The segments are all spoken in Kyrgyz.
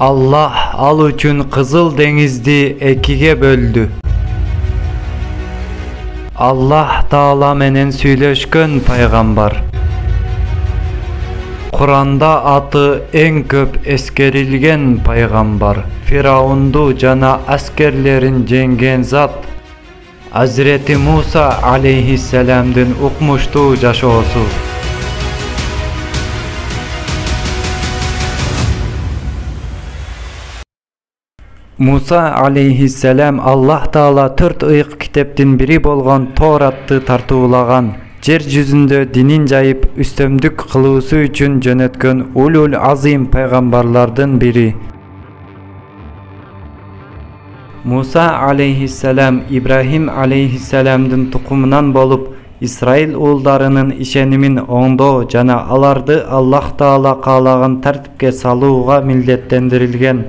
Allah al üçün Kızıl Dengizdi ekiге böldü. Allah Taala menen süйлөшкөн пайгамбар. Kuranda atı en köp eskerilgen пайгамбар. Firavundu jana askerlerin jengen zat. Hazreti Musa aleyhisselam'dın ukmuştu jaşoosу. Musa aleyhisselam Allah Taala 4 ıyık kiteptin biri bolgon Toratты tartуулаган, жер жүзүндө динин жайып үстөмдүк кылуусу үчүн жөнөткөн улул азим пайгамбарлардын бири. Musa aleyhisselam İbrahim aleyhisselam'dın tukumundan bolup İsrail уулдарынын ишенимин оңдоо жана аларды Allah Taala каалаган тартипке салууга милдеттендирилген.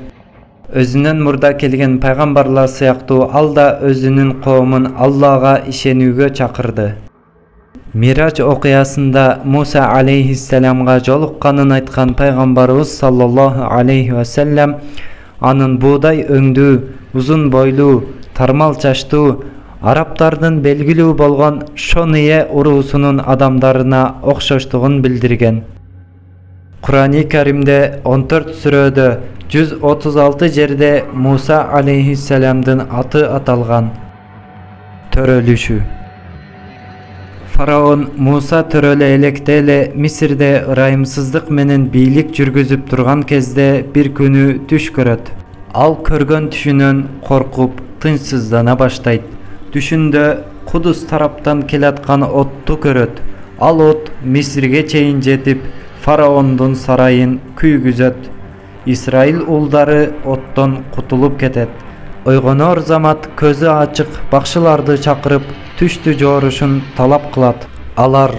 Özünden murda kelgen пайгамбарлар сыяктуу ал да өзүнүн коомун Аллага ишенүүгө чакырды. Мирач окуясында Musa aleyhisselamга жолукканын айткан пайгамбарыбыз саллаллаху алейхи ва саллям анын буудай өңдүү, узун бойлуу, тармал чачтуу, арабтардын белгилүү болгон Шония уруусунун адамдарына окшоштугун билдирген. Kur'an-ı Kerim'de 14 sürede 136 жерде Musa aleyhisselam'dın atı atalgan. Törölüşü. Faraon Musa töröle elektele Misir'de ırайымсыздык менен бийлик жүргүзүп турган кезде bir күнү түш көрөт. Ал көргөн түшүнөн коркуп, тынчсыздана баштайт. Түшүндө Кудус тараптан келаткан отту көрөт. Ал от Мисирге чейин жетип, Faraondун сарайын күйгүзөт. İsrail уулдары оттон кутулуп кетет. Ойгонор замат көзү ачык бакшыларды чакырып түштү жоорушун талап кылат. Алар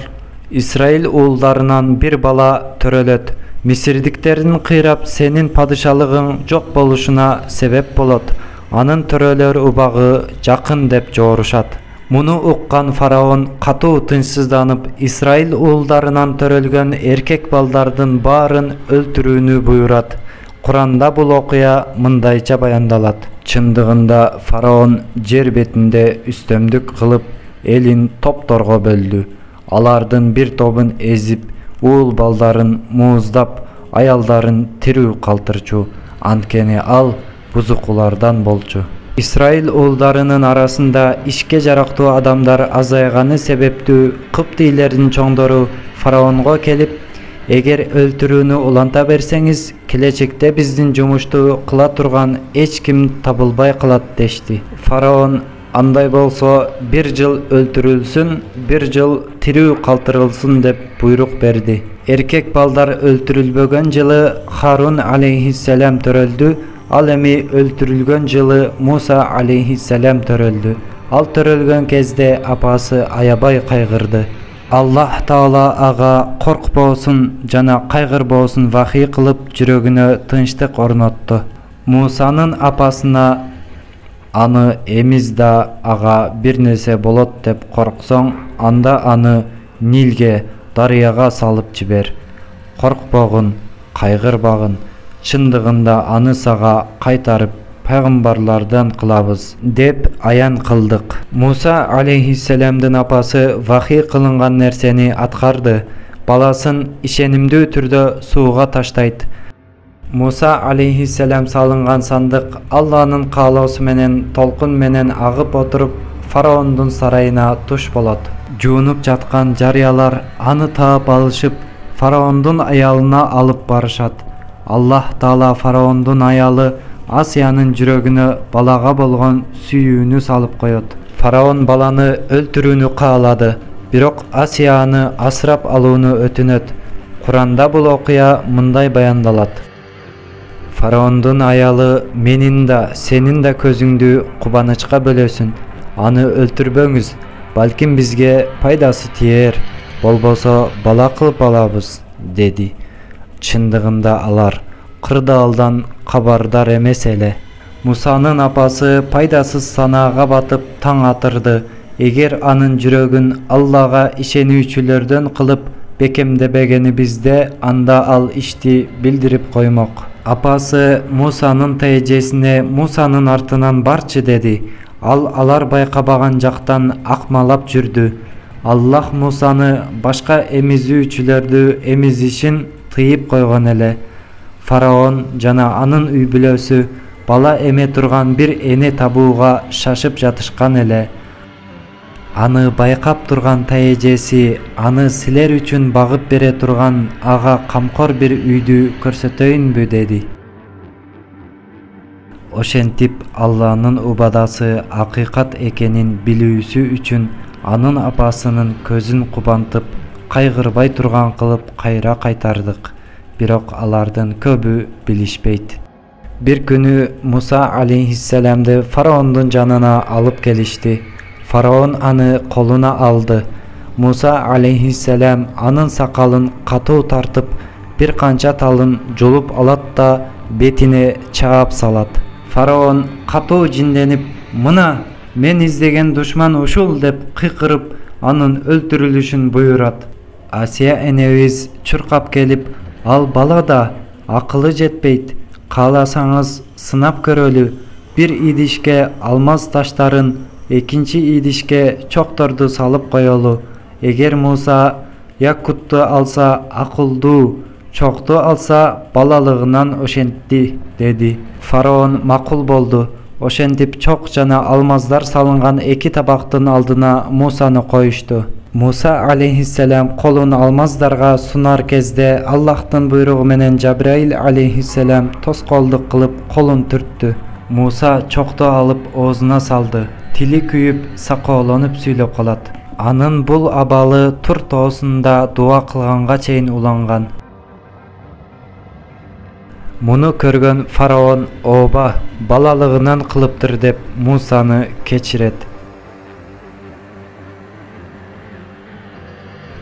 İsrail уулдарынан bir бала төрөлөт. Мисирдиктердин кыйрап сенин падышалыгың жок болушуна себеп болот. Анын төрөлөр убагы жакын деп жоорушат. Муну уккан фараон катуу тынчсызданып, İsrail уулдарынан төрөлгөн эркек балдардын баарын өлтүрүүнү буйрат. Kur'anda бул окуя мындайча баяндалат. Чындыгында фараон жер бетинде үстөмдүк кылып, элин топторго бөлдү. Алардын bir тобун эзип, уул балдарын мууздап, аялдарын тирүү калтырчу. Анткени ал бузукулардан болчу. İsrail уулдарынын арасында ишке жарактуу адамдар азайганы себептүү Кыптыйлердин чоңдору фараонго келип, эгер өлтүрүүнү уланта берсеңиз, келечекте биздин жумушту кыла турган эч ким табылбай калат дешти. Фараон андай болсо 1 жыл өлтүрүлсүн, 1 жыл тирүү калтырылсын деп буйрук берди. Эркек балдар өлтүрүлбөгөн жылы Харун алейхисселам төрөлдү. Ал эми өлтүрүлгөн жылы Musa aleyhisselam төрөлдү. Ал төрөлгөн кезде апасы аябай кайгырды. Allah Taala ага коркпосун жана кайгырбосун вахий кылып жүрөгүнө тынчтык орнотту. Мусанын апасына аны эмиз да ага бир нерсе болот деп корксоң, анда аны Нилге, дарыяга салып жибер. Коркпогун, кайгырбагын. Чындыгында аны сага кайтарып пайгамбарлардан кылабыз деп аян кылдык. Musa aleyhisselam'дын апасы вахий кылынган нерсени аткарды. Баласын ишенимдүү түрдө сууга таштайт. Musa aleyhisselam салынган сандык Алланын каалоосу менен толкун менен агып отуруп фараондун сарайына туш болот. Жуунуп жаткан жарыялар аны таап алышып, фараондун аялына алып барышат. Allah Taala faraondun аялы Асиянын жүрөгүнө балага болгон сүйүүнү салып коет. Фараон баланы өлтүрүүнү каалады, бирок Асияны асырап алууну өтүнөт. Кур'анда бул окуя мындай баяндалат. Фараондун аялы менин да, сенин да көзүңдү кубанычка бөлөсүн. Аны өлтүрбөңүз, балким бизге пайдасы тиер, болбосо бала кылып алабыз, деди. Чындыгында алар кырдаалдан кабардар эмес эле. Мусанын апасы пайдасыз санаага батып таң атырды. Эгер анын жүрөгүн Аллага ишенүүчүлөрдөн кылып бекемдебегени бизде, анда ал ишти билдирип коймок. Apасы Musанын тайжесине Musанын артынан барчы деди. Алар байкабаган жактан акмалап жүрдү. Аллах Musаны башка эмизүүчүлөрдү эмизишин тыйып койгон эле. Фараон жана анын үй бүлөсү бала эме турган бир эне табууга шашып жатышкан эле. Аны байкап турган тайжеси аны силер үчүн багып бере турган ага камкор бир үйдү көрсөтөйүнбү деди. Ошентип Алланын убадасы акыйкат экенин билүүсү үчүн анын апасынын көзүн кубантып, кайгырбай турган кылып кайра кайтардык. Бирок алардын көбү билишпейт. Бир күнү Муса алейхиссаламды фараондун жанына алып келишти. Фараон аны колуна алды. Муса алейхиссалам анын сакалын катуу тартып, бир канча талын жулуп алат да бетине чаап салат. Фараон катуу жинденип, "Мына мен издеген душман ушул" деп кыйкырып, анын өлтүрүлүшүн буйрат. Асия энебиз чуркап келип, "Ал бала да акылы жетпейт. Кааласаңыз сынап көрөлү. Бир идишке алмаз таштарын, экинчи идишке чокторду салып коелу. Эгер Муса якутту алса акылдуу, чокту алса балалыгынан ошентти" деди. Фараон макул болду. Ошентип чок жана алмаздар салынган эки табактын алдына Мусаны коюшту. Муса алейхиссалам колун алмаздарга сунар кезде Аллахтын буйругу менен Жабраил алейхиссалам тоскоолдук кылып колун түрттү. Муса чокту алып оозуна салды. Тили күйүп, сакоолонуп сүйлөп калат. Анын бул абалы Тур тоосунда дуа кылганга чейин уланган. Муну көргөн фараон "Ооба, балалыгынан кылыптыр" деп Мусаны кечирет.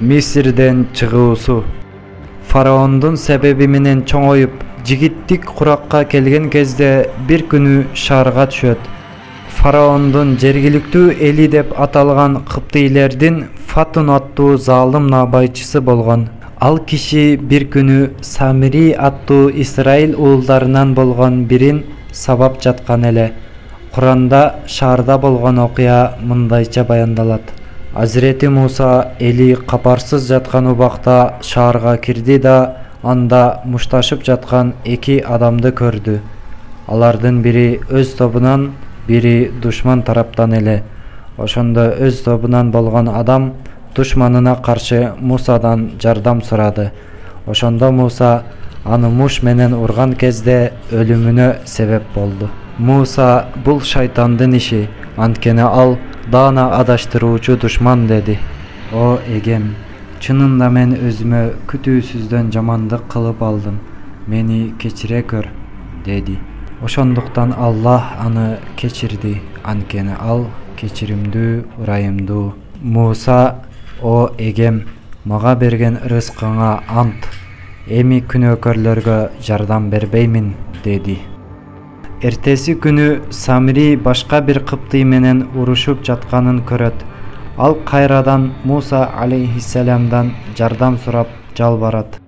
Мисирден чыгуусу. Фараондун себеби менен чоңоюп, жигиттик куракка келген кезде бир күнү шаарга түшөт. Фараондун жергиликтүү эли деп аталган кыптыйлердин Фатун аттуу залым набайчысы болгон. Ал киши бир күнү Самири аттуу Исраил уулдарынан болгон бирин сабап жаткан эле. Куранда шаарда болгон окуя мындайча баяндалат. Азирети Муса эли капарсыз жаткан убакта шаарга кирди да анда мушташып жаткан эки адамды көрдү. Алардын бири өз тобунан, бири душман тараптан эле. Ошондо өз тобунан болгон адам душманына каршы Мусадан жардам сурады. Ошондо Муса аны муш менен урган кезде өлүмүнө себеп болду. Муса бул шайтандын иши, анткени ал даана адаштыруучу душман деди. "О эгем, чынында мен өзүмө күтүүсүздөн жамандык кылып алдым. Мени кечире көр" деди. Ошондуктан Аллах аны кечирди, анткени ал кечиримдүү, ырайымдуу. Муса: "О эгем, мага берген рызкыңа ант. Эми күнөөкөрлөргө жардам бербеймин" деди. Эртеси күнү Самири башка бир кыптый менен урушуп жатканын көрөт. Ал кайрадан Муса алейхиссаламдан жардам сурап жалбарат.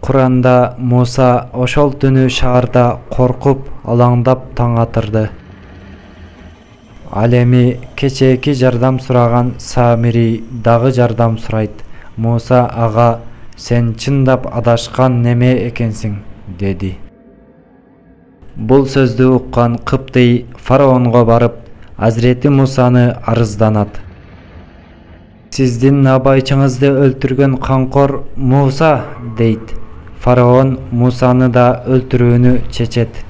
Куранда Муса ошол түнү шаарда коркуп, алаңдап таң атырды. Ал эми кечээки жардам сураган Самири дагы жардам сурайт. Муса ага: "Сен чындап адашкан неме экенсиң" деди. Бул сөздү уккан кыптый фараонго барып, Азирети Мусаны арызданат. "Сиздин набайчыңызды өлтүргөн канкор Муса" дейт. Фараон Мусаны да өлтүрүүнү чечет.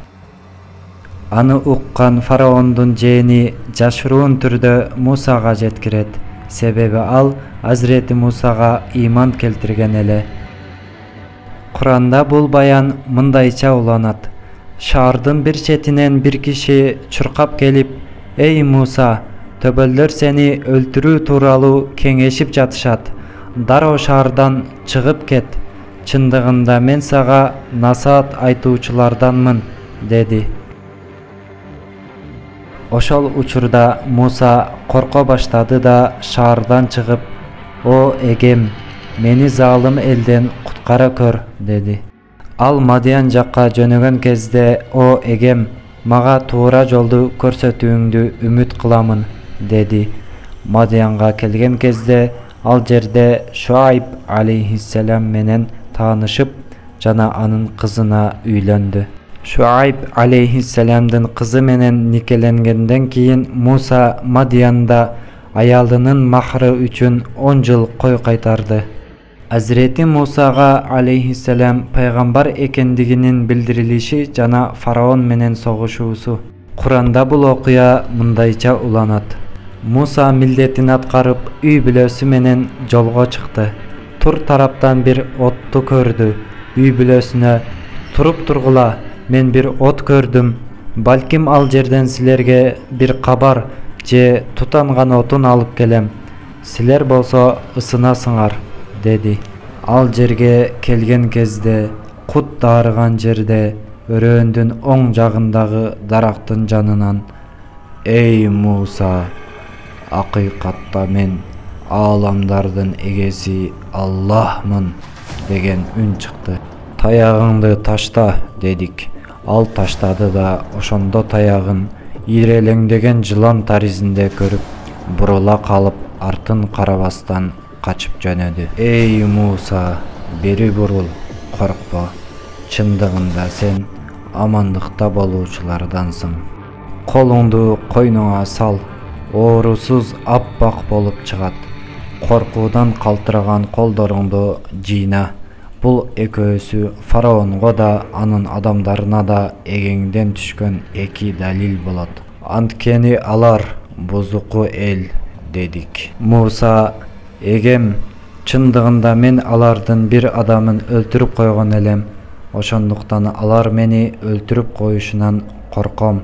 Аны уккан фараондун жээни жашыруун түрдө Мусага жеткирет. Себеби ал Азирети Мусага ыйман келтирген эле. Куранда бул баян мындайча уланат. Шаардын бир четинен бир киши чуркап келип: "Эй Муса, төбөлдөр сени өлтүрүү тууралуу кеңешип жатышат. Дароо шаардан чыгып кет. Чындыгында мен сага насаат айтуучуларданмын" деди. Ошол учурда Муса корко баштады да шаардан чыгып: "О эгем, мени залым элден куткара көр" деди. Ал Мадиян жакка жөнөгөн кезде, о эгем, мага туура жолду көрсөтүүңдү үмүт кыламын, деди. Мадиянга келген кезде ал жерде Шуайб алейхиссалам менен таанышып, жана анын кызына үйлөндү. Шуайб алейхиссаламдын кызы менен никеленгенден кийин Муса Мадиянда аялынын махры үчүн 10 жыл кой кайтарды. Азирети Мусага алейхиссалам пайгамбар экендигинин билдирилиши жана фараон менен согушуусу. Куранда бул окуя мындайча уланат. Муса милдетин аткарып үй бүлөсү менен жолго чыкты. Тур тараптан бир отту көрдү. Үй бүлөсүнө: "Туруп тургула, мен бир от көрдүм. Балким ал жерден силерге бир кабар же тутанган отун алып келем. Силер болсо ысынасыңар", деди. Ал жерге келген кезде кут дарыган жерде өрөөндүн оң жагындагы дарактын жанынан: "Эй Муса, акыйкатта мен ааламдардын эгеси Аллахмын" деген үн чыкты. "Таягыңды ташта", дедик. Ал таштады да ошондо таягын ирелеңдеген жылан таризинде көрүп, бурула калып артын карабастан качып жөнөдү. "Эй Муса, бери бурул, коркпо. Чындыгында сен амандыкта болуучулардансың. Колуңду койнуңа сал, оорусуз аппак болуп чыгат. Коркуудан калтыраган колдоруңду жыйна. Бул экөөсү фараонго да, анын адамдарына да эгеңден түшкөн эки далил болот. Анткени алар бузуку эл", дедик. Муса: "Эгем, чындыгында мен алардын бир адамын өлтүрүп койгон элем. Ошондуктан алар мени өлтүрүп коюшунан корком.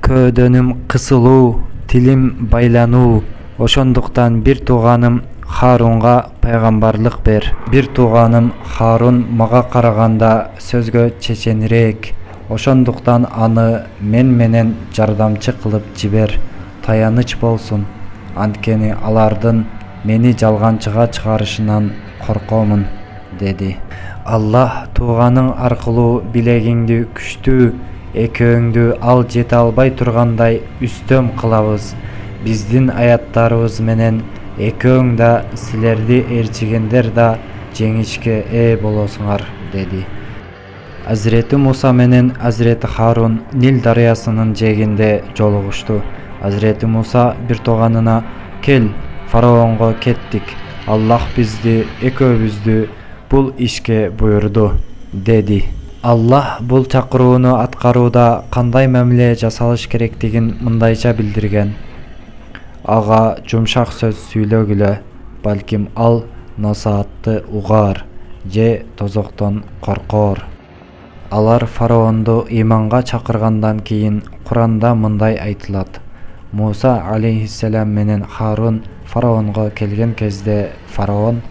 Көөдөнүм кысылуу, тилим байлануу. Ошондуктан бир тууганым Харунга пайгамбарлык бер. Бир тууганым Харун мага караганда сөзгө чеченирээк. Ошондуктан аны мен менен жардамчы кылып жибер. Таяныч болсун. Анткени алардын мени жалганчыга чыгарышынан коркомун", деди. "Аллах тууганың аркылуу билегиңди күчтүү, экөөңдү ал жете албай тургандай үстөм кылабыз. Биздин аяттарыбыз менен экөөң да, силерди ээрчигендер да жеңишке ээ болосуңар", деди. Азирети Муса менен Азирети Харун Нил дарыясынын жээгинде жолугушту. Азирети Муса бир тууганына: "Кел, фараонго кеттик. Аллах бизди экөөбүздү бул ишке буйрду", деди. Аллах бул чакырууну аткарууда кандай мамиле жасалыш керектигин мындайча билдирген: "Ага жумшак сөз сүйлөгүлө, балким ал насаатты угаар же тозоктон коркоор". Алар фараонду иманга чакыргандан кийин Куранда мындай айтылат: Муса алейхиссалам менен Харун фараонго келген кезде фараон: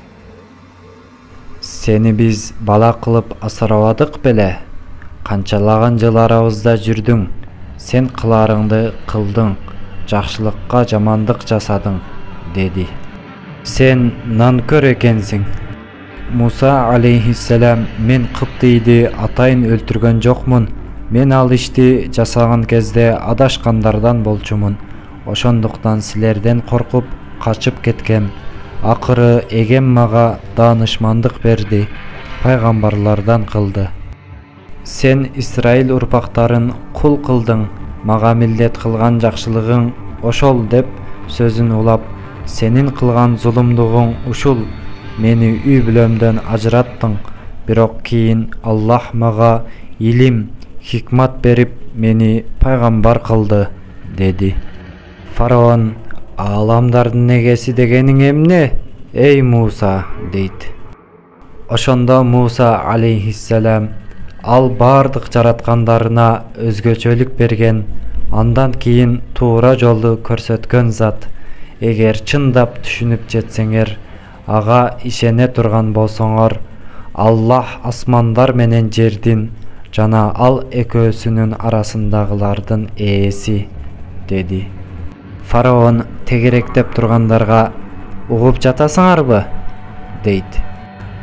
"Сени биз бала кылып асырабадык беле? Канчалаган жыл арабызда жүрдүң, сен кыларыңды кылдың, жакшылыкка жамандык жасадың", деди. "Сен нанкөр экенсиң". Муса алейхиссалам: "Мен Кыптыйды атайын өлтүргөн жокмун. Мен ал ишти жасаган кезде адашкандардан болчумун. Ошондуктан силерден коркуп качып кеткем. Акыры эгем мага даанышмандык берди, пайгамбарлардан кылды. Сен Исраил урпактарын кул кылдың, мага милдет кылган жакшылыгың ошол" деп сөзүн улап: "Сенин кылган зулумдугуң ушул. Мени үй бүлөмдөн ажыраттың, бирок кийин Аллах мага илим, хикмат берип, мени пайгамбар кылды", деди. Фараон: "Ааламдардын эгеси дегениң эмне, эй Муса?" дейт. Ошондо Муса алейхиссалам: "Ал бардык жараткандарына өзгөчөлүк берген, андан кийин туура жолду көрсөткөн зат. Эгер чындап түшүнүп жетсеңер, ага ишене турган болсоңор, Аллах асмандар менен жердин жана ал экөөсүнүн арасындагылардын ээси", деди. Фараон тегеректеп тургандарга: "Угуп жатасыңарбы?" дейт.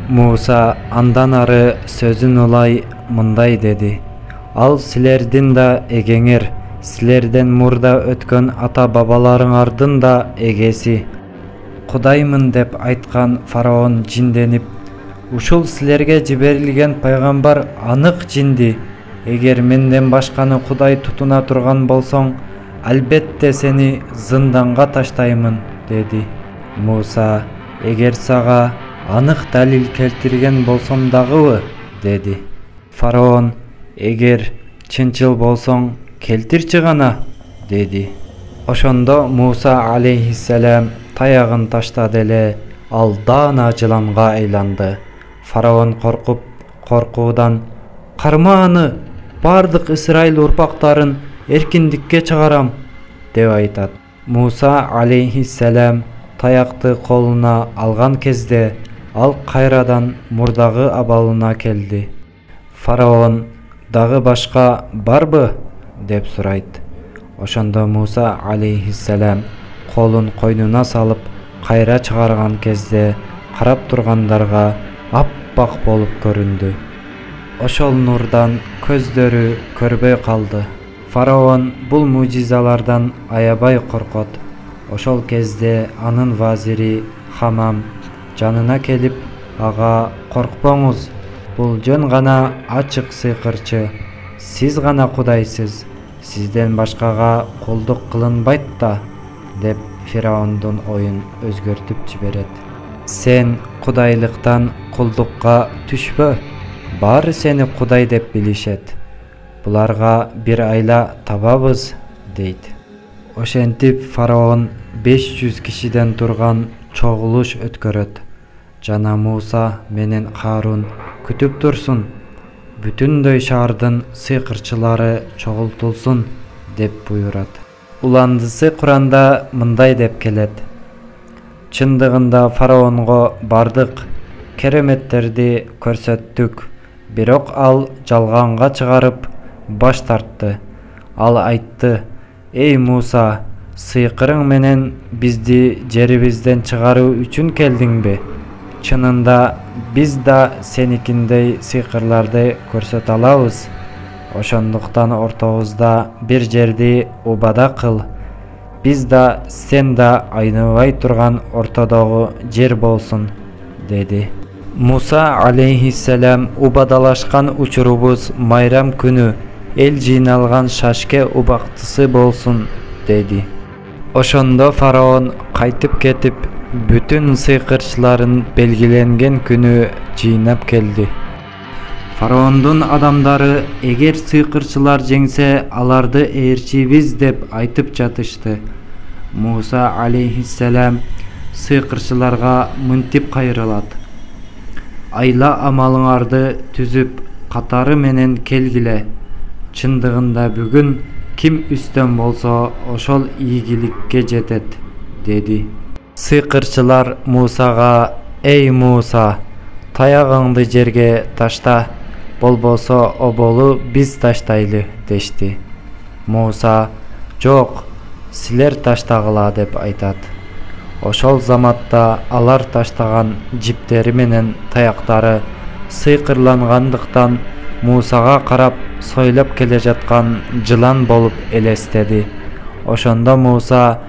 Муса андан ары сөзүн улай мындай деди: ал силердин да эгеңер, силерден мурда өткөн ата бабаларыңардын да эгеси. Кудаймын деп айткан фараон жинденип, ушул силерге жиберилген пайгамбар анык жинди. Эгер менден башканы Кудай тутуна турган болсоң, албетте сени зынданга таштаймын, деди. Муса: эгер сага анык далил келтирген болсом дагыбы, деди. Фараон: эгер чынчыл болсоң, келтирчи гана, деди. Ошондо Муса алейхиссалам таягын таштады эле, ал даана жыланга айланды. Фараон коркуп, коркуудан: карма аны, бардык Исраил урпактарын эркиндикке чыгарам, деп айтат. Муса алейхиссалам таякты колуна алган кезде ал кайрадан мурдагы абалына келди. Фараон: дагы башка барбы, деп сурайт. Ошондо Муса алейхиссалам колун койнуна салып кайра чыгарган кезде карап тургандарга аппак болуп көрүндү. Ошол нурдан көздөрү көрбөй калды. Фараон бул мужизалардан аябай коркот. Ошол кезде анын вазири Хамам жанына келип, ага: коркпоңуз, бул жөн гана ачык сыйкырчы. Сиз гана Кудайсыз, сизден башкага кулдук кылынбайт да, деп Фараондун оюн өзгөртүп жиберет. Сен кудайлыктан кулдукка түшпө, баары сени Кудай деп билишет. Буларга бир айла табабыз, дейт. Ошентип фараон 500 кишиден турган чогулуш өткөрөт. Жана Муса менен Харун күтүп турсун, бүтүндөй шаардын сыйкырчылары чогултулсун, деп буйрат. Уландысы Куранда мындай деп келет: чындыгында фараонго бардык кереметтерди көрсөттүк, бирок ал жалганга чыгарып баш тартты. Ал айтты: эй Муса, сыйкырың менен бизди жерибизден чыгаруу үчүн келдиңби? Чынында биз да сеникиндей сыйкырларды көрсөтө алабыз. Ошондуктан ортобузда бир жерди убада кыл. Биз да сен да айныбай турган ортодогу жер болсун, деди. Муса алейхиссалам убадалашкан учурубуз майрам күнү эл жыйналган шашке убактысы болсун, деди. Ошондо фараон кайтып кетип, бүтүн сыйкырчыларын белгиленген күнү жыйнап келди. Фараондун адамдары эгер сыйкырчылар жеңсе, аларды ээрчибиз деп айтып жатышты. Муса алейхиссалам сыйкырчыларга мынтип кайрылат: айла амалыңарды түзүп, катары менен келгиле. Чындыгында бүгүн ким үстөн болсо, ошол ийгиликке жетет, деди. Сыйкырчылар Мусага: эй Муса, таягыңды жерге ташта, болбосо оболу биз таштайлы, дешти. Муса: жок, силер таштагыла, деп айтат. Ошол заматта алар таштаган жиптери менен таяктары сыйкырлангандыктан Мусага карап сойлоп келе жаткан жылан болуп элестеди. Ошондо Муса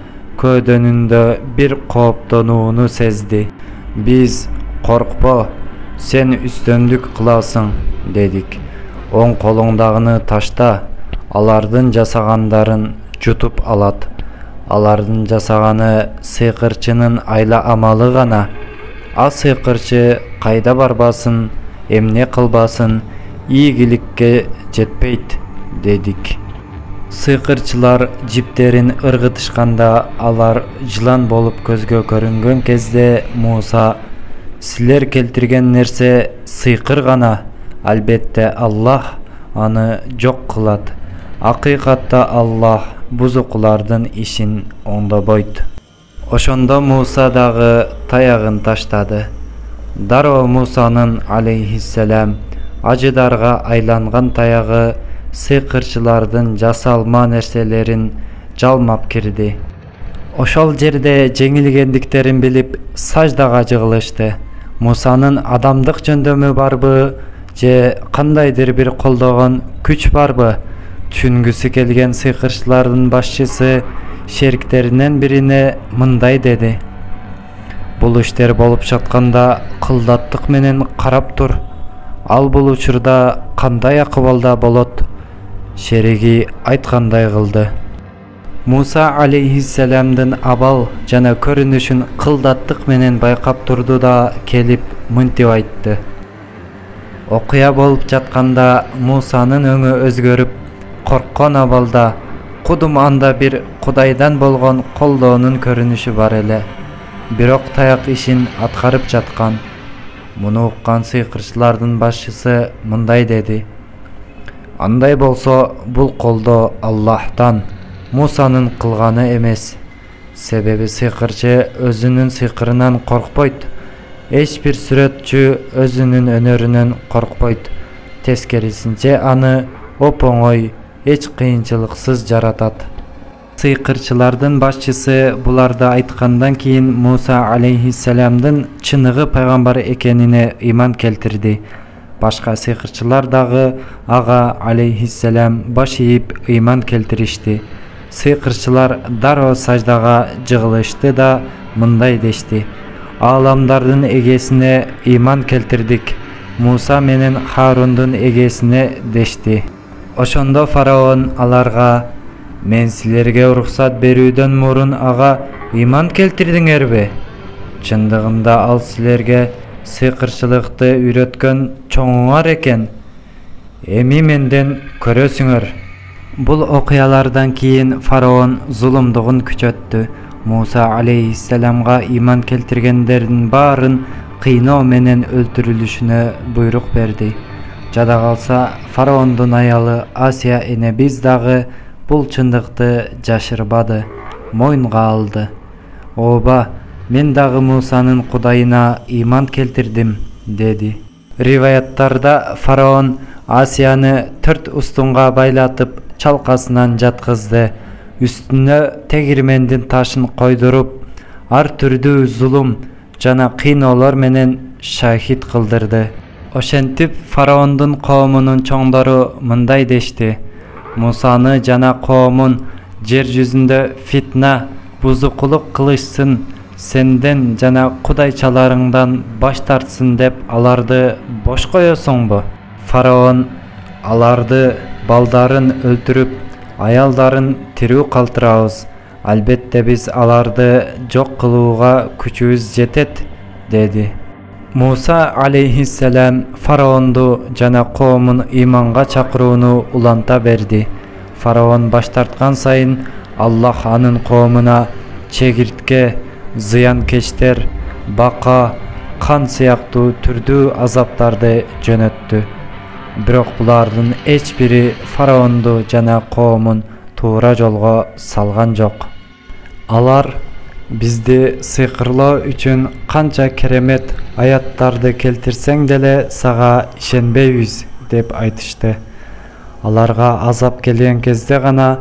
көөдөнүндө бир кооптонууну сезди. Биз: коркпо, сен үстөмдүк кыласың, дедик. Оң колуңдагыны ташта, алардын жасагандарын жутуп алат. Алардын жасаганы сыйкырчынын айла амалы гана. А сыйкырчы кайда барбасын, эмне кылбасын, ийгиликке жетпейт, дедик. Сыйкырчылар жиптерин ыргытышканда алар жылан болуп көзгө көрүнгөн кезде Муса: силер келтирген нерсе сыйкыр гана, албетте Аллах аны жок кылат. Акыйкатта Аллах бузукулардын ишин оңдобойт. Ошондо Муса дагы таягын таштады. Дароо Мусанын алейхиссалам ажыдарга айланган таягы сыйкырчылардын жасалма нерселерин жалмап кирди. Ошол жерде жеңилгендиктерин билип саждага жыгылышты. Мусанын адамдык жөндөмү барбы же кандайдыр бир колдогон күч барбы? Түшүнгүсү келген сыйкырчылардын башчысы шериктеринен бирине мындай деди: бул иштер болуп жатканда кылдаттык менен карап тур. Ал бул учурда кандай акыбалда болот? Шериги айткандай кылды. Муса алейхиссаламдын абал жана көрүнүшүн кылдаттык менен байкап турду да келип мынтип айтты. Окуя болуп жатканда Мусанын өңү өзгөрүп, корккон абалда кудум анда бир Кудайдан болгон колдоонун көрүнүшү бар эле. Бирок таяк ишин аткарып жаткан. Муну уккан сыйкырчылардын башчысы мындай деди: андай болсо бул колдоо Аллахтан, Мусанын кылганы эмес. Себеби сыйкырчы өзүнүн сыйкырынан коркпойт. Эч бир сүрөтчү өзүнүн өнөрүнөн коркпойт. Тескерисинче аны оп-оңой, эч кыйынчылыксыз жаратат. Сыйкырчылардын башчысы буларды айткандан кийин Муса алейхиссаламдын чыныгы пайгамбар экенине ыйман келтирди. Башка сыйкырчылар дагы ага алейхиссалам баш ийип ыйман келтиришти. Сыйкырчылар дароо саждага жыгылышты да мындай дешти: Ааламдардын эгесине ыйман келтирдик, Муса менен Харундун эгесине дешти. Ошондо фараон аларга: мен силерге уруксат берүүдөн мурун ага ыйман келтирдиңерби? Чындыгында ал силерге сыйкырчылыкты үйрөткөн чоңуңар экен. Эми менден көрөсүңөр. Бул окуялардан кийин фараон зулумдугун күчөттү. Муса алейхиссаламга ыйман келтиргендердин баарын кыйноо менен өлтүрүлүшүнө буйрук берди. Жада калса фараондун аялы Асия энебиз дагы бул чындыкты жашырбады, моюнга алды. Ооба, мен дагы Мусанын Кудайына ыйман келтирдим, деди. Риваяттарда фараон Асияны 4 устунга байлатып чалкасынан жаткызды. Үстүнө тегирмендин ташын койдуруп, ар түрдүү зулум жана кыйноолор менен шахид кылдырды. Ошентип фараондун коомунун чоңдору мындай дешти: Мусаны жана коомун жер жүзүндө фитна, бузукулук кылышсын, сенден жана кудайчаларыңдан баш тартсын деп аларды бош коесуңбу? Фараон аларды балдарын өлтүрүп, аялдарын тирүү калтырабыз. Албетте биз аларды жок кылууга күчүбүз жетет, деди. Муса алейхиссалам фараонду жана коомун ыйманга чакырууну уланта берди. Фараон баш тарткан сайын Аллах анын коомуна чегиртке, зыянкечтер, бака, кан сыяктуу түрдүү азаптарды жөнөттү. Бирок булардын эч бири фараонду жана коомун туура жолго салган жок. Алар бизди сыйкырлоо үчүн канча керемет аяттарды келтирсең деле сага ишенбейбиз деп айтышты. Аларга азап келген кезде гана: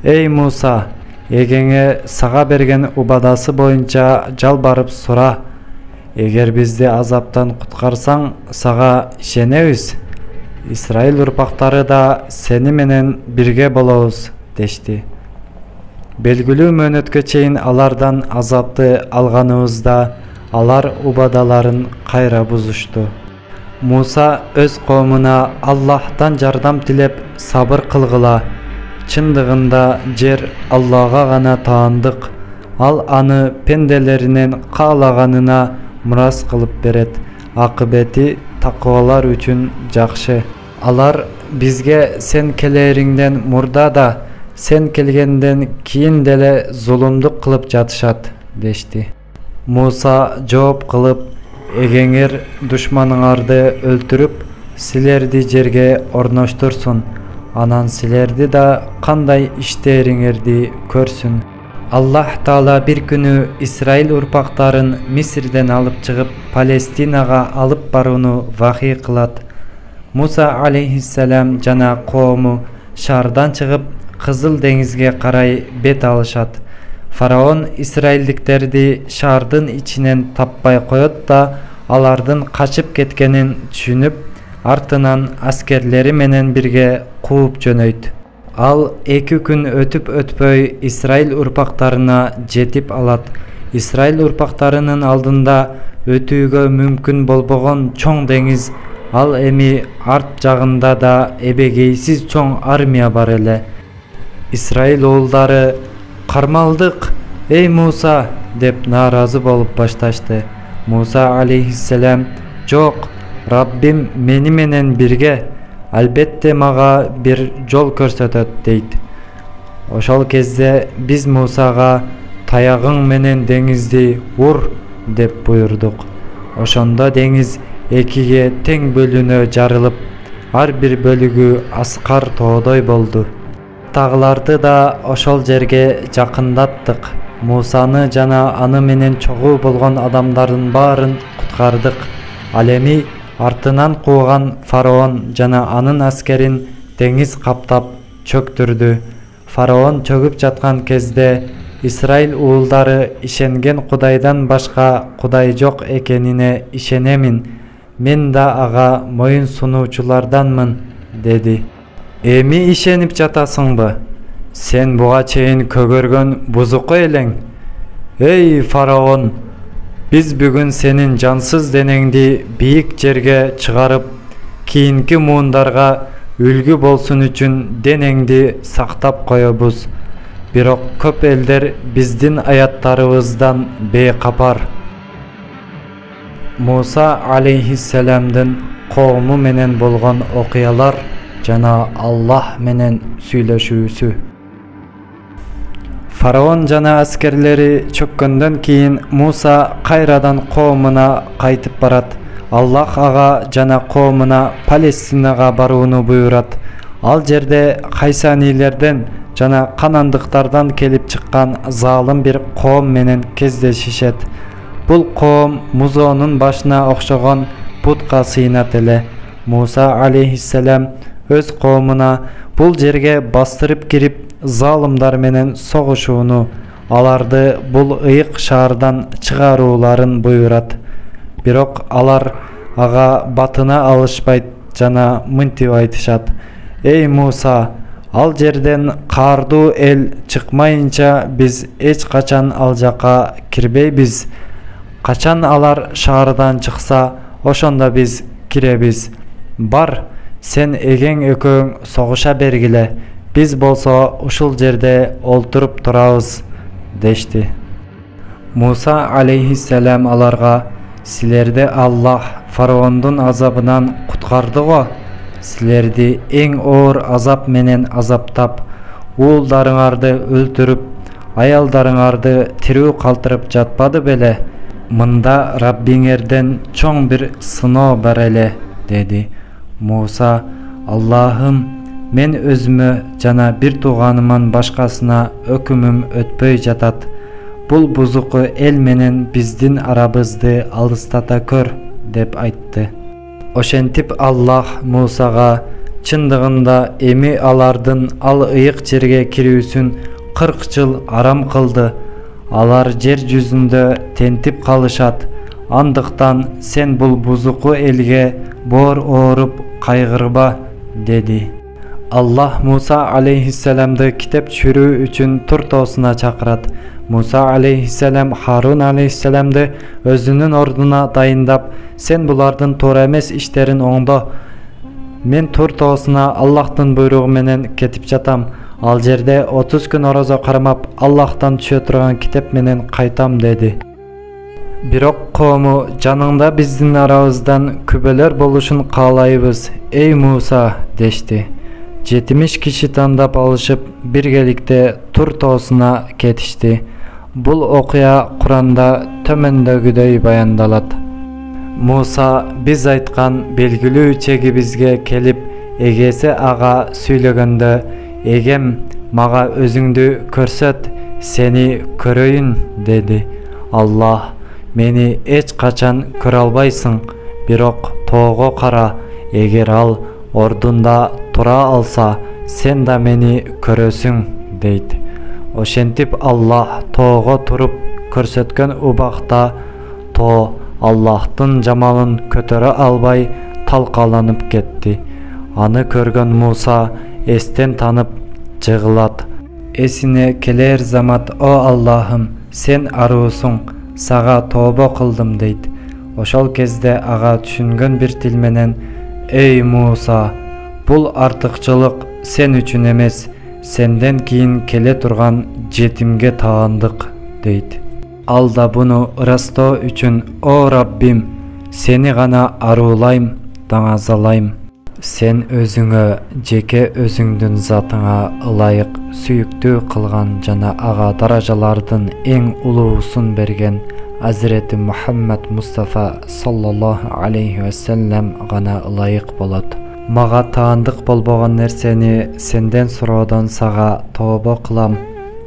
эй Муса, эгеңе сага берген убадасы боюнча жалбарып сура. Эгер бизди азаптан куткарсаң, сага ишенебиз. Исраил урпактары да сени менен бирге болобуз, дешти. Белгилүү мөөнөткө чейин алардан азапты алганыбызда алар убадаларын кайра бузушту. Муса өз коомуна Аллахтан жардам тилеп сабыр кылгыла. Чындыгында жер Аллага гана таандык. Ал аны пенделеринен каалаганына мурас кылып берет. Акыбети такыбалар үчүн жакшы. Алар бизге сен келериңден мурда да, сен келгенден кийин деле зулумдук кылып жатышат, дешти. Муса жооп кылып: эгеңер душманыңарды өлтүрүп, силерди жерге орноштурсун, анан силерди да кандай иштериңерди көрсүн. Аллах Таала бир күнү Исраил урпактарын Мисирден алып чыгып, Палестинага алып барууну вахий кылат. Муса алейхиссалам жана коому шаардан чыгып Кызыл деңизге карай бет алышат. Фараон Исраилдиктерди шаардын ичинен таппай коет да алардын качып кеткенин түшүнүп, артынан аскерлери менен бирге кууп жөнөйт. Ал 2 күн өтүп өтпөй Исраил урпактарына жетип алат. Исраил урпактарынын алдында өтүүгө мүмкүн болбогон чоң деңиз, ал эми арт жагында да эбегейсиз чоң армия бар эле. Исраил уулдары «Кармалдык, эй Муса!» деп нааразы болуп башташты. Муса алейхиссалам «Жок, Раббим мени менен бирге, албетте мага бир жол көрсөтөт» дейт. Ошол кезде биз Мусага «Таягың менен деңизди ур» деп буйрдук. Ошондо деңиз 2-ге тең бөлүнө жарылып, ар бир бөлүгү аскар тоодой болду. Тагыларды да ошол жерге жакындаттык. Мусаны жана аны менен чогуу болгон адамдардын баарын куткардык. Ал эми артынан кууган фараон жана анын аскерин деңиз каптап чөктүрдү. Фараон чөгүп жаткан кезде Исраил уулдары ишенген Кудайдан башка Кудай жок экенине ишенемин. Мен да ага моюн сунуучуларданмын, деди. Эми ишенип жатасыңбы? Сен буга чейин көгөргөн бузуку элең. Эй фараон, биз бүгүн сенин жансыз денеңди бийик жерге чыгарып, кийинки муундарга үлгү болсун үчүн денеңди сактап коебуз. Бирок көп элдер биздин аяттарыбыздан бейкапар. Муса алейхиссаламдын коому менен болгон окуялар жана Аллах менен сүйлөшүүсү. Фараон жана аскерлери чөккөндөн кийин Муса кайрадан коомуна кайтып барат. Аллах ага жана коомуна Палестинага барууну буйрат. Ал жерде Хайсанилерден жана Канандыктардан келип чыккан залым бир коом менен кездешишет. Бул коом музоонун башына окшогон бутка сыйнат эле. Муса алейхиссалам өз коомуна бул жерге бастырып кирип залымдар менен согушууну, аларды бул ыйык шаардан чыгарууларын буйрат. Бирок алар ага батына алышпайт жана мынтип айтышат: «Эй Муса, ал жерден каардуу эл чыкмайынча биз эч качан ал жака кирбейбиз. Качан алар шаардан чыкса, ошондо биз киребиз. Бар, сен эгең экөөң согуша бергиле, биз болсо ушул жерде олтуруп турабыз», дешти. Муса алейхиссалам аларга: «Силерди Аллах фараондун азабынан куткарды го. Силерди эң оор азап менен азаптап, уулдарыңарды өлтүрүп, аялдарыңарды тирүү калтырып жатпады беле? Мында Раббиңерден чоң бир сыноо бар эле», деди. Муса: «Аллахым, мен өзүмө жана бир тууганыман башкасына өкүмүм өтпөй жатат. Бул бузуку эл менен биздин арабызды алыстата көр», деп айтты. Ошентип Аллах Мусага чындыгында эми алардын ал ыйык жерге кирүүсүн 40 жыл арам кылды. Алар жер жүзүндө тентип калышат. Андыктан сен бул бузуку элге боор ооруп кайгырба, деди. Аллах Муса алейхиссаламды китеп түшүрүү үчүн тур тоосуна чакырат. Муса алейхиссалам Харун алейхиссаламды өзүнүн ордуна дайындап: «Сен булардын туура эмес иштерин оңдо. Мен тур тоосуна Аллахтын буйругу менен кетип жатам. Ал жерде 30 күн орозо кармап, Аллахтан түшө турган китеп менен кайтам», деди. Бирок коому: «Жаныңда биздин арабыздан күбөлөр болушун каалайбыз, эй Муса», дешти. 70 киши тандап алышып, биргеликте тур тоосуна кетишти. Бул окуя Куранда төмөндөгүдөй баяндалат. Муса биз айткан белгилүү чегибизге келип, эгеси ага сүйлөгөндө: «Эгем, мага өзүңдү көрсөт, сени көрөйүн», деди. Аллах: «Мени эч качан көрө албайсың, бирок тоого кара, эгер ал ордунда тура алса, сен да мени көрөсүң», дейт. Ошентип Аллах тоого туруп көрсөткөн убакта тоо Аллахтын жамалын көтөрө албай талкаланып кетти. Аны көргөн Муса эстен танып жыгылат. Эсине келер замат: "О Аллахым, сен аруусуң, сага тобо кылдым" дейт. Ошол кезде ага түшүнгөн бир тил менен: "Эй Муса, бул артыкчылык сен үчүн эмес, сенден кийин келе турган жетимге таандык" дейт. Ал да буну ырастоо үчүн: "О Раббим, сени гана аруулайм, даңазалайм. Сен өзүңө, жеке өзүңдүн затыңа ылайык сүйүктүү кылган жана ага даражалардын эң улуусун берген Азирети Мухаммад Мустафа саллаллаху алейхи вассалам гана ылайык болот. Мага таандык болбогон нерсени сенден суроодон сага тобо кылам.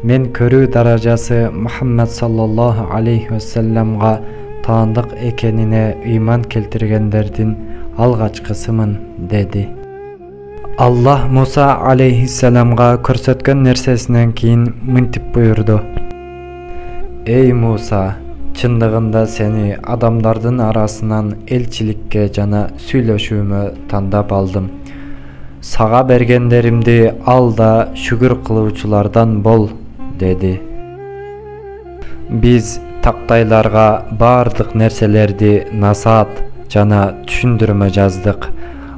Мен көрүү даражасы Мухаммад саллаллаху алейхи вассаламга таандык экенине ыйман келтиргендердин алгачкысымын" деди. Аллах Муса алейхиссаламга көрсөткөн нерсесинен кийин мынтип буйрду: "Эй Муса, чындыгында сени адамдардын арасынан элчиликке жана сүйлөшүүмө тандап алдым. Сага бергендеримди ал да шүгүр кылуучулардан бол" деди. Биз тактайларга бардык нерселерди насаат жана түшүндүрмө жаздык.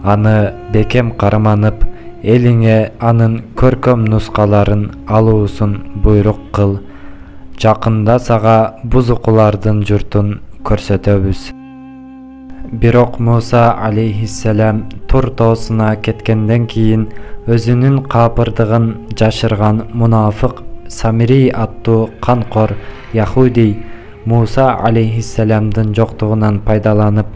Аны бекем карманып, элиңе анын көркөм нускаларын алуусун буйрук кыл. Жакында сага бузукулардын журтун көрсөтөбүз. Бирок Муса алейхиссалам Тур тоосуна кеткенден кийин өзүнүн капырдыгын жашырган мунафык Самири аттуу канкор яхуди Муса алейхиссаламдын жоктугунан пайдаланып,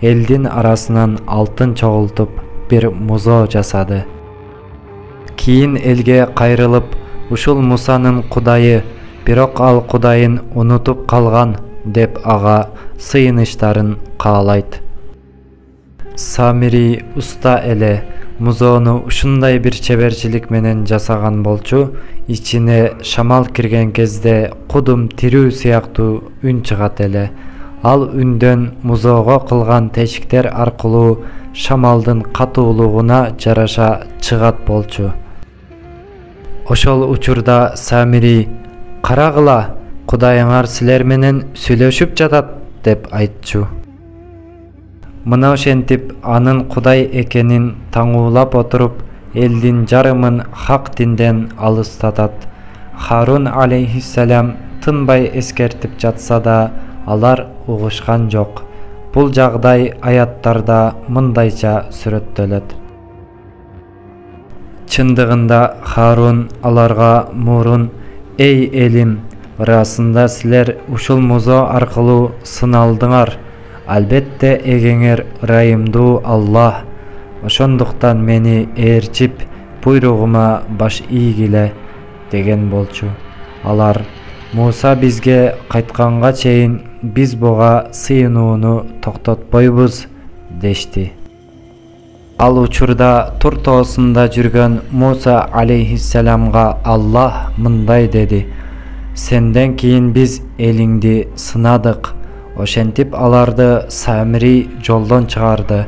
элдин арасынан алтын чогултуп бир музоо жасады. Кийин элге кайрылып, ушул Мусанын кудайы, бирок ал кудайын унутуп калган деп ага сыйыныштарын каалайт. Самири уста эле музоону ушундай бир чеберчилик менен жасаган болчу, ичине шамал кирген кезде кудум тирүү сыяктуу үн чыгат эле. Ал үндөн музоого кылган тешиктер аркылуу шамалдын катуулугуна жараша чыгат болчу. Ошол учурда Самири: "Карагыла, кудайыңар силер менен сүйлөшүп жатат" деп айтчу. Мына ошентип анын кудай экенин таңуулап отуруп, элдин жарымын хак динден алыстатат. Харун алейхиссалам тынбай эскертип жатса да, алар угушкан жок. Бул жагдай аяттарда мындайча сүрөттөлөт: "Чындыгында Харун аларга мурун: Эй элим, ырасында силер ушул музоо аркылуу сыналдыңар. Албетте эгеңер ырайымдуу Аллах. Ошондуктан мени ээрчип, буйругума баш ийгиле" деген болчу. Алар: "Муса бизге кайтканга чейин биз буга сыйынууну токтотпойбуз" дешти. Ал учурда Тур тоосунда жүргөн Муса алейхиссаламга Аллах мындай деди: "Сенден кийин биз элиңди сынадык". Ошентип аларды Самири жолдон чыгарды.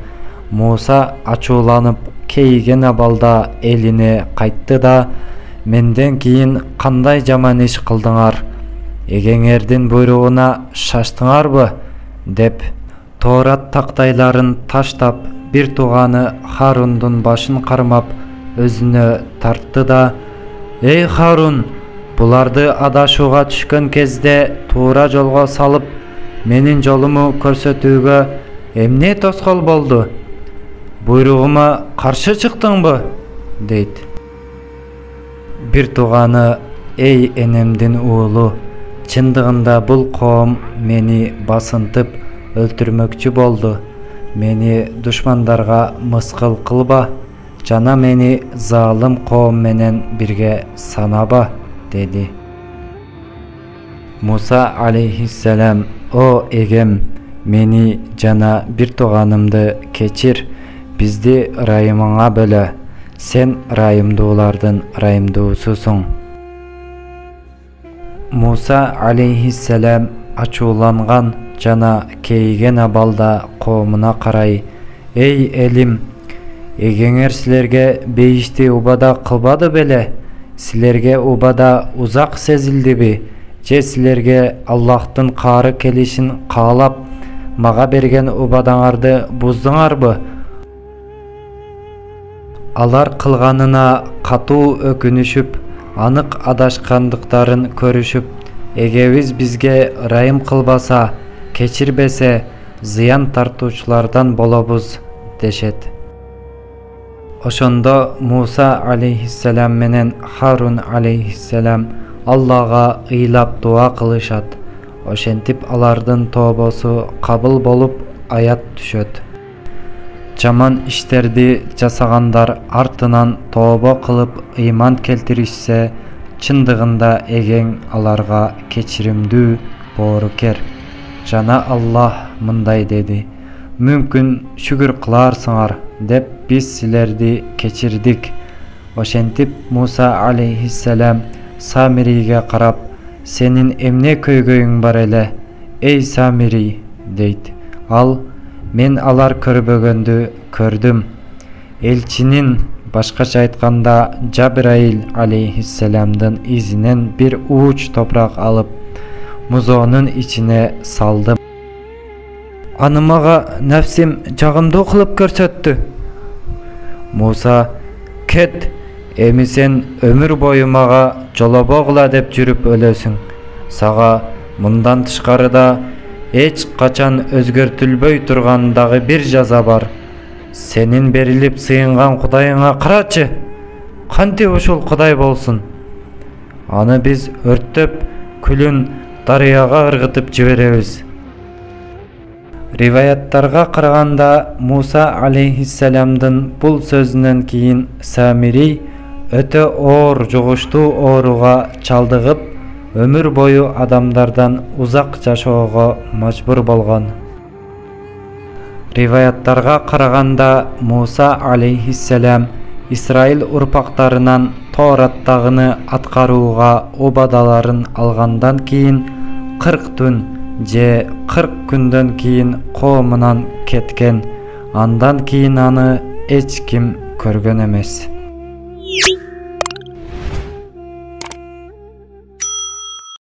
Муса ачууланып, кейиген абалда элине кайтты да: "Менден кийин кандай жаман иш кылдыңар? Эгеңердин буйругуна шаштыңарбы?" деп Тоорат тактайларын таштап, бир тууганы Харундун башын кармап өзүнө тартты да: "Эй Харун, буларды адашууга түшкөн кезде туура жолго салып, менин жолуму көрсөтүүгө эмне тоскоол болду? Буйругума каршы чыктыңбы?" дейт. Бир тууганы: "Эй энемдин уулу, чындыгында бул коом мени басынтып өлтүрмөкчү болду. Мени душмандарга мыскыл кылба жана мени залым коом менен бирге санаба" деди. Муса алейхиссалам: "О эгем, мени жана бир тууганымды кечир, бизди ырайымыңа бөлө. Сен ырайымдуулардын ырайымдуусусуң." Муса алейхиссалам ачууланган жана кейиген абалда коомуна карай: «Эй элим, эгеңер силерге бейишти убада кылбады беле? Силерге убада узак сезилдиби? Же силерге Аллахтын каары келишин каалап мага берген убадаңарды буздуңарбы?» Алар кылганына катуу өкүнүшүп, анык адашкандыктарын көрүшүп, эгебиз бизге ырайым кылбаса, кечирбесе, зыян тартуучулардан болобуз дешет. Ошондо Муса алейхиссалам менен Харун алейхиссалам Аллага ыйлап дуа кылышат. Ошентип алардын тообосу кабыл болуп аят түшөт. Жаман иштерди жасагандар артынан тообо кылып ыйман келтиришсе, чындыгында эгең аларга кечиримдүү, боорукер. Жана Аллах мындай деди: «Мүмкүн шүгүр кыларсыңар деп биз силерди кечирдик». Ошентип Муса алейхиссалам Самирийге карап: «Сенин эмне көйгөйүң бар эле, эй Самирий?» дейт. Ал: «Мен алар көрбөгөндү көрдүм». Элчинин, башкача айтканда Жабраил алейхиссаламдын изинен бир ууч топурак алып, музоонун ичине салдым. Аны мага нәфсим жагымдуу кылып көрсөттү. Муса: «Кет, эми сен өмүр бою мага жолобо кыла деп жүрүп өлөсүң. Сага мындан тышкарыда эч качан өзгөртүлбөй турган дагы бир жаза бар. Сенин берилип сыйынган Кудайыңа карачы. Кантип ушул Кудай болсун? Аны биз өрттөп, күлүн дарыяга ыргытып жиберебиз». Риваяттарга караганда Муса алейхиссаламдын бул сөзүнөн кийин Самирий өтө оор жугуштуу ооруга чалдыгып, өмүр бою адамдардан узак жашоого мажбур болгон. Риваяттарга караганда Муса алейхиссалам Исраил урпактарынан Тоораттагыны аткарууга убадаларын алгандан кийин 40 түн же 40 күндөн кийин коомунан кеткен. Андан кийин аны эч ким көргөн эмес.